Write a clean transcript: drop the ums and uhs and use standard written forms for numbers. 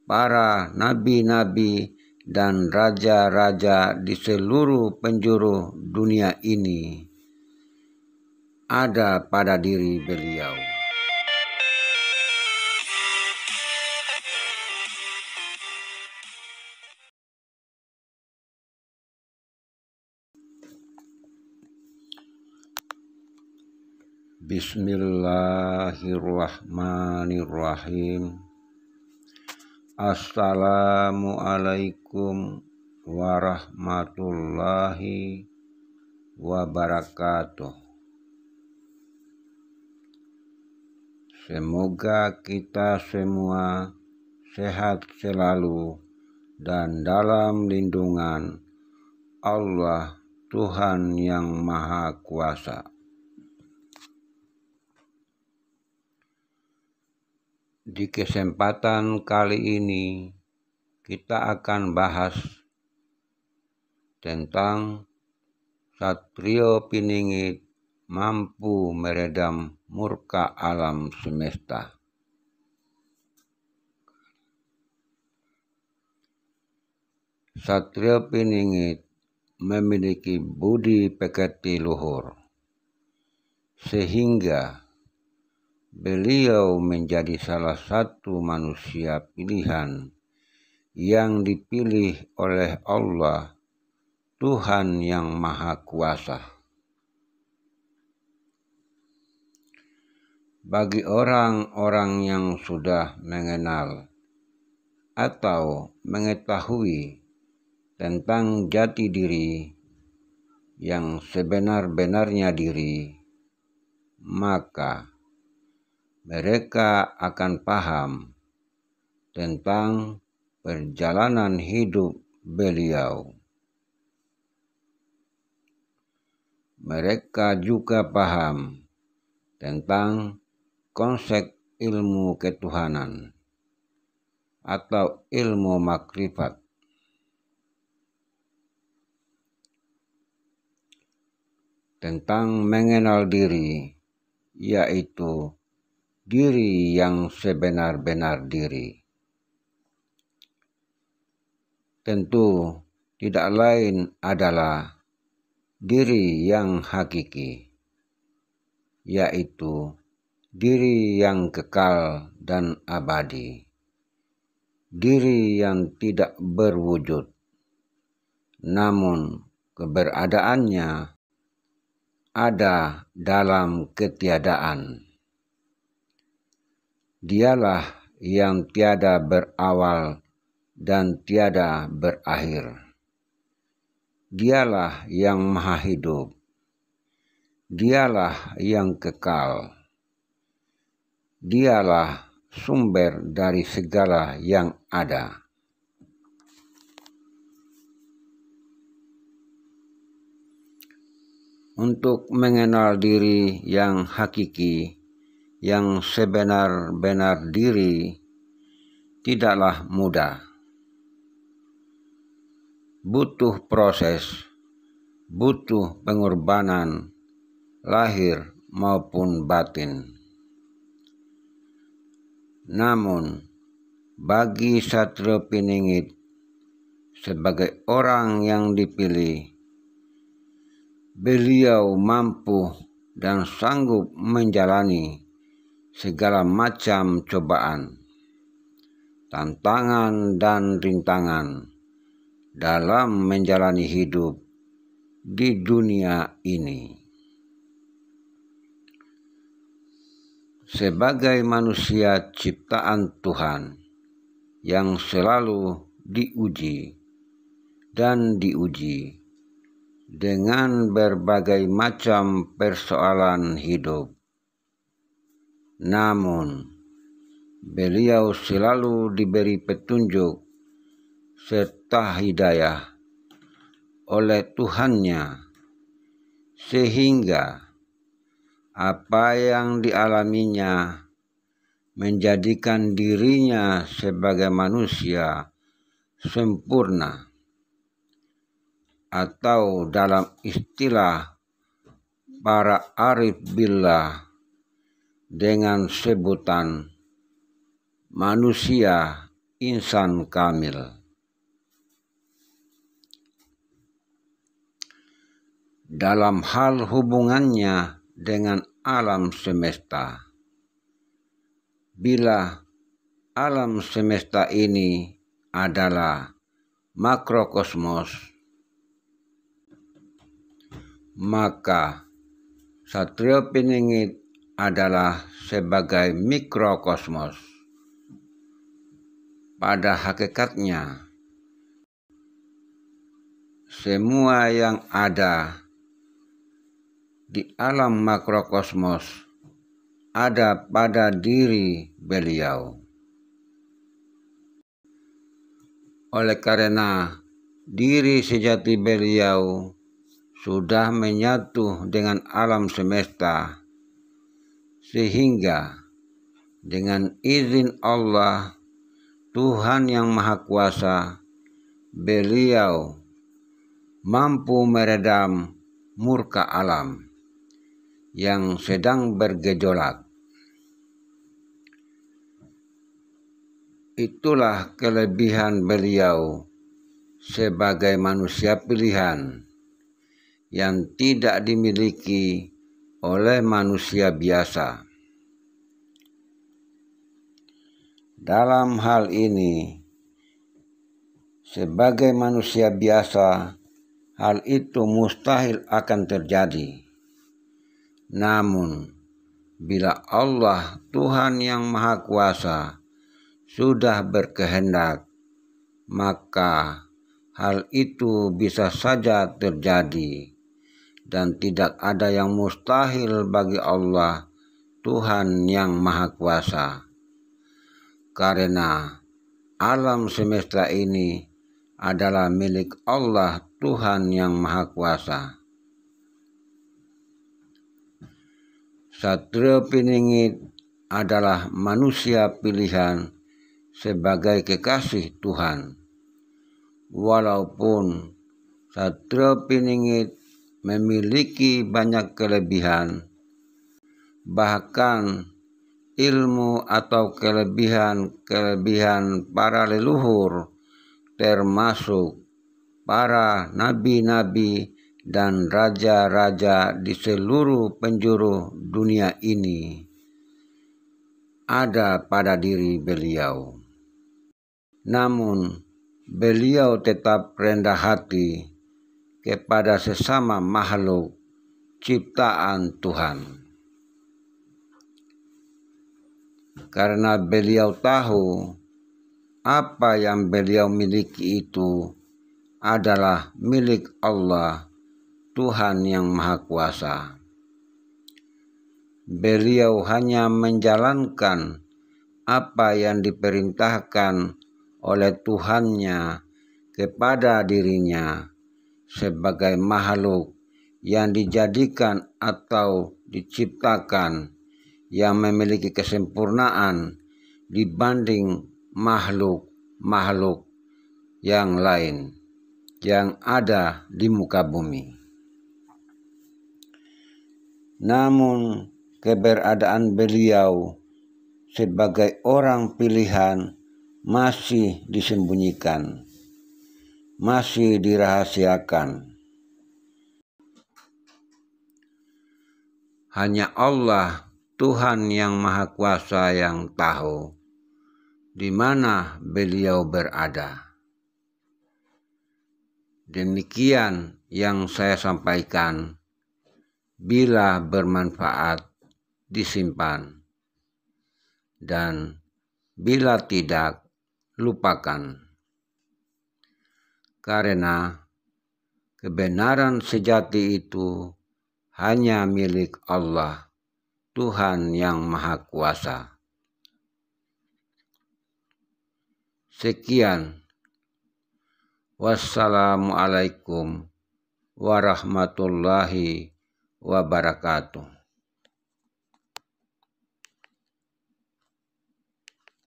para nabi-nabi dan raja-raja di seluruh penjuru dunia ini ada pada diri beliau. Bismillahirrahmanirrahim. Assalamualaikum warahmatullahi wabarakatuh. Semoga kita semua sehat selalu dan dalam lindungan Allah Tuhan yang Maha Kuasa. Di kesempatan kali ini kita akan bahas tentang Satrio Piningit mampu meredam murka alam semesta. Satrio Piningit memiliki budi pekerti luhur, sehingga beliau menjadi salah satu manusia pilihan yang dipilih oleh Allah, Tuhan yang Maha Kuasa. Bagi orang-orang yang sudah mengenal atau mengetahui tentang jati diri yang sebenar-benarnya diri, maka mereka akan paham tentang perjalanan hidup beliau. Mereka juga paham tentang konsep ilmu ketuhanan atau ilmu makrifat. Tentang mengenal diri, yaitu diri yang sebenar-benar diri. Tentu tidak lain adalah diri yang hakiki, yaitu diri yang kekal dan abadi, diri yang tidak berwujud, namun keberadaannya ada dalam ketiadaan. Dialah yang tiada berawal dan tiada berakhir. Dialah yang maha hidup. Dialah yang kekal. Dialah sumber dari segala yang ada. Untuk mengenal diri yang hakiki, yang sebenar-benar diri, tidaklah mudah. Butuh proses, butuh pengorbanan, lahir maupun batin. Namun, bagi Satrio Piningit sebagai orang yang dipilih, beliau mampu dan sanggup menjalani segala macam cobaan, tantangan dan rintangan dalam menjalani hidup di dunia ini. Sebagai manusia ciptaan Tuhan yang selalu diuji dan diuji dengan berbagai macam persoalan hidup, namun beliau selalu diberi petunjuk serta hidayah oleh Tuhannya, sehingga apa yang dialaminya menjadikan dirinya sebagai manusia sempurna, atau dalam istilah para arif billah dengan sebutan manusia insan kamil. Dalam hal hubungannya dengan alam semesta, bila alam semesta ini adalah makrokosmos, maka Satrio Piningit adalah sebagai mikrokosmos. Pada hakikatnya, semua yang ada di alam makrokosmos ada pada diri beliau. Oleh karena diri sejati beliau sudah menyatu dengan alam semesta, sehingga dengan izin Allah, Tuhan yang Maha Kuasa, beliau mampu meredam murka alam yang sedang bergejolak. Itulah kelebihan beliau sebagai manusia pilihan yang tidak dimiliki oleh manusia biasa. Dalam hal ini, sebagai manusia biasa, hal itu mustahil akan terjadi. Namun, bila Allah Tuhan yang Maha Kuasa sudah berkehendak, maka hal itu bisa saja terjadi, dan tidak ada yang mustahil bagi Allah Tuhan yang Maha Kuasa. Karena alam semesta ini adalah milik Allah Tuhan yang Maha Kuasa. Satrio Piningit adalah manusia pilihan sebagai kekasih Tuhan. Walaupun Satrio Piningit memiliki banyak kelebihan, bahkan ilmu atau kelebihan para leluhur, termasuk para nabi-nabi dan raja-raja di seluruh penjuru dunia ini, ada pada diri beliau. Namun, beliau tetap rendah hati kepada sesama makhluk ciptaan Tuhan. Karena beliau tahu apa yang beliau miliki itu adalah milik Allah, Tuhan yang Maha Kuasa. Beliau hanya menjalankan apa yang diperintahkan oleh Tuhannya kepada dirinya sebagai makhluk yang dijadikan atau diciptakan yang memiliki kesempurnaan dibanding makhluk-makhluk yang lain yang ada di muka bumi. Namun keberadaan beliau sebagai orang pilihan masih disembunyikan, masih dirahasiakan. Hanya Allah Tuhan yang Maha Kuasa yang tahu di mana beliau berada. Demikian yang saya sampaikan. Bila bermanfaat, disimpan, dan bila tidak, lupakan. Karena kebenaran sejati itu hanya milik Allah, Tuhan yang Maha Kuasa. Sekian. Wassalamualaikum warahmatullahi wabarakatuh.